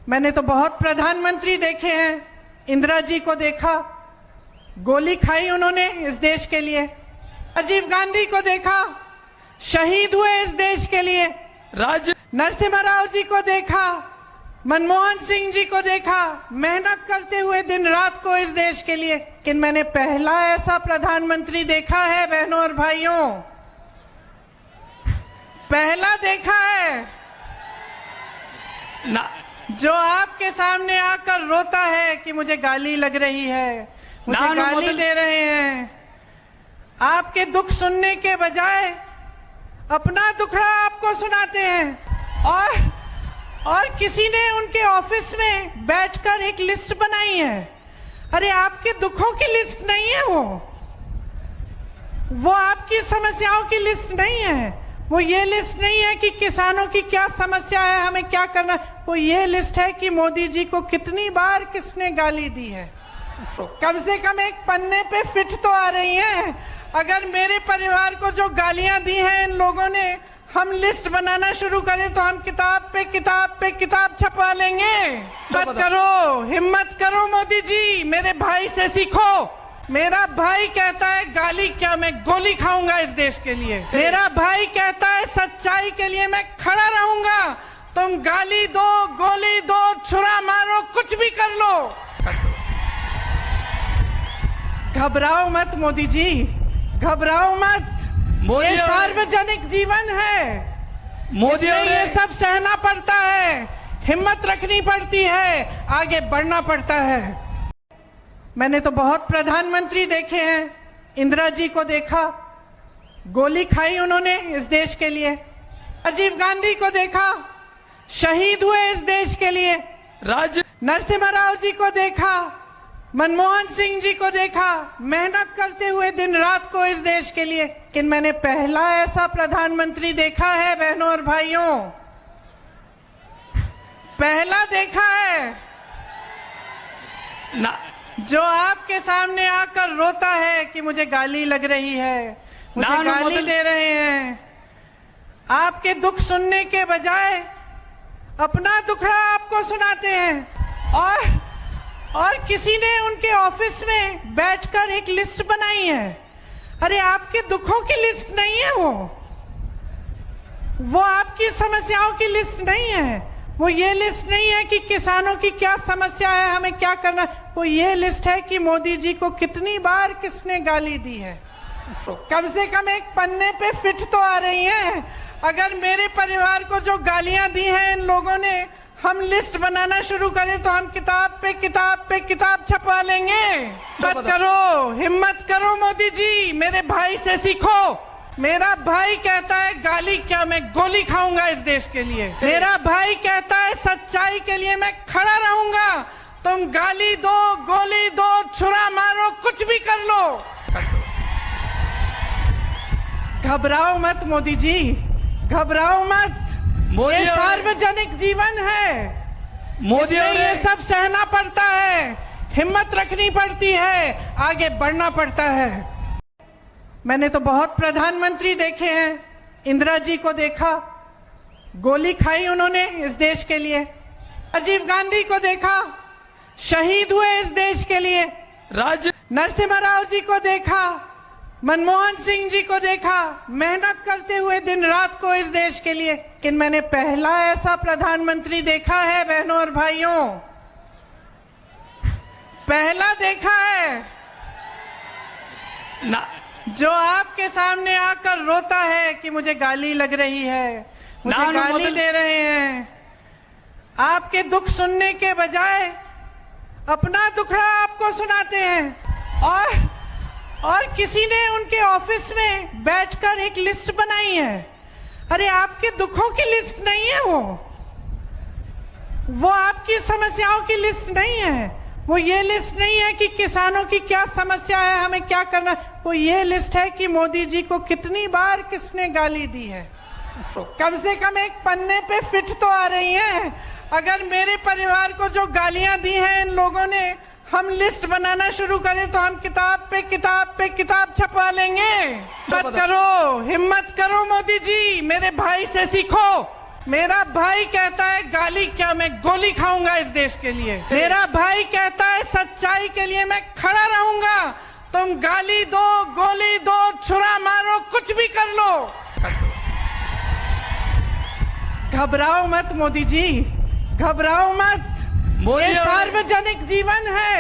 मैंने तो बहुत प्रधानमंत्री देखे हैं। इंदिरा जी को देखा, गोली खाई उन्होंने इस देश के लिए। राजीव गांधी को देखा, शहीद हुए इस देश के लिए। नरसिम्हा राव जी को देखा, मनमोहन सिंह जी को देखा, मेहनत करते हुए दिन रात को इस देश के लिए। लेकिन मैंने पहला ऐसा प्रधानमंत्री देखा है बहनों और भाइयों, पहला देखा है ना, जो आपके सामने आकर रोता है कि मुझे गाली लग रही है, मुझे गाली दे रहे हैं। आपके दुख सुनने के बजाय अपना दुखड़ा आपको सुनाते हैं। और किसी ने उनके ऑफिस में बैठकर एक लिस्ट बनाई है। अरे आपके दुखों की लिस्ट नहीं है वो आपकी समस्याओं की लिस्ट नहीं है। वो ये लिस्ट नहीं है कि किसानों की क्या समस्या है, हमें क्या करना। वो ये लिस्ट है कि मोदी जी को कितनी बार किसने गाली दी है। कम से कम एक पन्ने पे फिट तो आ रही है। अगर मेरे परिवार को जो गालियां दी हैं इन लोगों ने, हम लिस्ट बनाना शुरू करें तो हम किताब पे किताब छपवा लेंगे। मत करो, हिम्मत करो मोदी जी, मेरे भाई से सीखो। मेरा भाई कहता है गाली क्या, मैं गोली खाऊंगा इस देश के लिए। मेरा भाई कहता है सच्चाई के लिए मैं खड़ा रहूंगा। तुम गाली दो, गोली दो, छुरा मारो, कुछ भी कर लो, घबराओ मत मोदी जी, घबराओ मत। ये सार्वजनिक जीवन है, मोदी ये सब सहना पड़ता है, हिम्मत रखनी पड़ती है, आगे बढ़ना पड़ता है। मैंने तो बहुत प्रधानमंत्री देखे हैं। इंदिरा जी को देखा, गोली खाई उन्होंने इस देश के लिए। राजीव गांधी को देखा, शहीद हुए इस देश के लिए। नरसिम्हा राव जी को देखा, मनमोहन सिंह जी को देखा, मेहनत करते हुए दिन रात को इस देश के लिए। लेकिन मैंने पहला ऐसा प्रधानमंत्री देखा है बहनों और भाइयों, पहला देखा है ना, जो आपके सामने आकर रोता है कि मुझे गाली लग रही है, मुझे गाली दे रहे हैं। आपके दुख सुनने के बजाय अपना दुखड़ा आपको सुनाते हैं। और किसी ने उनके ऑफिस में बैठकर एक लिस्ट बनाई है। अरे आपके दुखों की लिस्ट नहीं है वो आपकी समस्याओं की लिस्ट नहीं है। वो ये लिस्ट नहीं है कि किसानों की क्या समस्या है, हमें क्या करना। वो ये लिस्ट है कि मोदी जी को कितनी बार किसने गाली दी है। कम से कम एक पन्ने पे फिट तो आ रही है। अगर मेरे परिवार को जो गालियां दी हैं इन लोगों ने, हम लिस्ट बनाना शुरू करें तो हम किताब पे किताब छपवा लेंगे। मत करो, हिम्मत करो मोदी जी, मेरे भाई से सीखो। मेरा भाई कहता है गाली क्या, मैं गोली खाऊंगा इस देश के लिए। मेरा भाई कहता है सच्चाई के लिए मैं खड़ा रहूंगा। तुम गाली दो, गोली दो, छुरा मारो, कुछ भी कर लो, घबराओ मत मोदी जी, घबराओ मत। ये सार्वजनिक जीवन है, मोदी ये सब सहना पड़ता है, हिम्मत रखनी पड़ती है, आगे बढ़ना पड़ता है। मैंने तो बहुत प्रधानमंत्री देखे हैं। इंदिरा जी को देखा, गोली खाई उन्होंने इस देश के लिए। राजीव गांधी को देखा, शहीद हुए इस देश के लिए। नरसिम्हा राव जी को देखा, मनमोहन सिंह जी को देखा, मेहनत करते हुए दिन रात को इस देश के लिए। लेकिन मैंने पहला ऐसा प्रधानमंत्री देखा है बहनों और भाइयों, पहला देखा है ना, जो आपके सामने आकर रोता है कि मुझे गाली लग रही है, मुझे गाली दे रहे हैं। आपके दुख सुनने के बजाय अपना दुखड़ा आपको सुनाते हैं। और किसी ने उनके ऑफिस में बैठकर एक लिस्ट बनाई है। अरे आपके दुखों की लिस्ट नहीं है वो आपकी समस्याओं की लिस्ट नहीं है। वो ये लिस्ट नहीं है कि किसानों की क्या समस्या है, हमें क्या करना। वो ये लिस्ट है कि मोदी जी को कितनी बार किसने गाली दी है। कम से कम एक पन्ने पे फिट तो आ रही है। अगर मेरे परिवार को जो गालियां दी हैं इन लोगों ने, हम लिस्ट बनाना शुरू करें तो हम किताब पे किताब छपवा लेंगे। मत करो, हिम्मत करो मोदी जी, मेरे भाई से सीखो। मेरा भाई कहता है गाली क्या, मैं गोली खाऊंगा इस देश के लिए। मेरा भाई कहता है सच्चाई के लिए मैं खड़ा रहूंगा। तुम गाली दो, गोली दो, छुरा मारो, कुछ भी कर लो, घबराओ मत मोदी जी, घबराओ मत। ये सार्वजनिक जीवन है,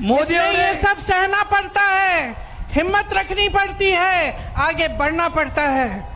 मोदी ये सब सहना पड़ता है, हिम्मत रखनी पड़ती है, आगे बढ़ना पड़ता है।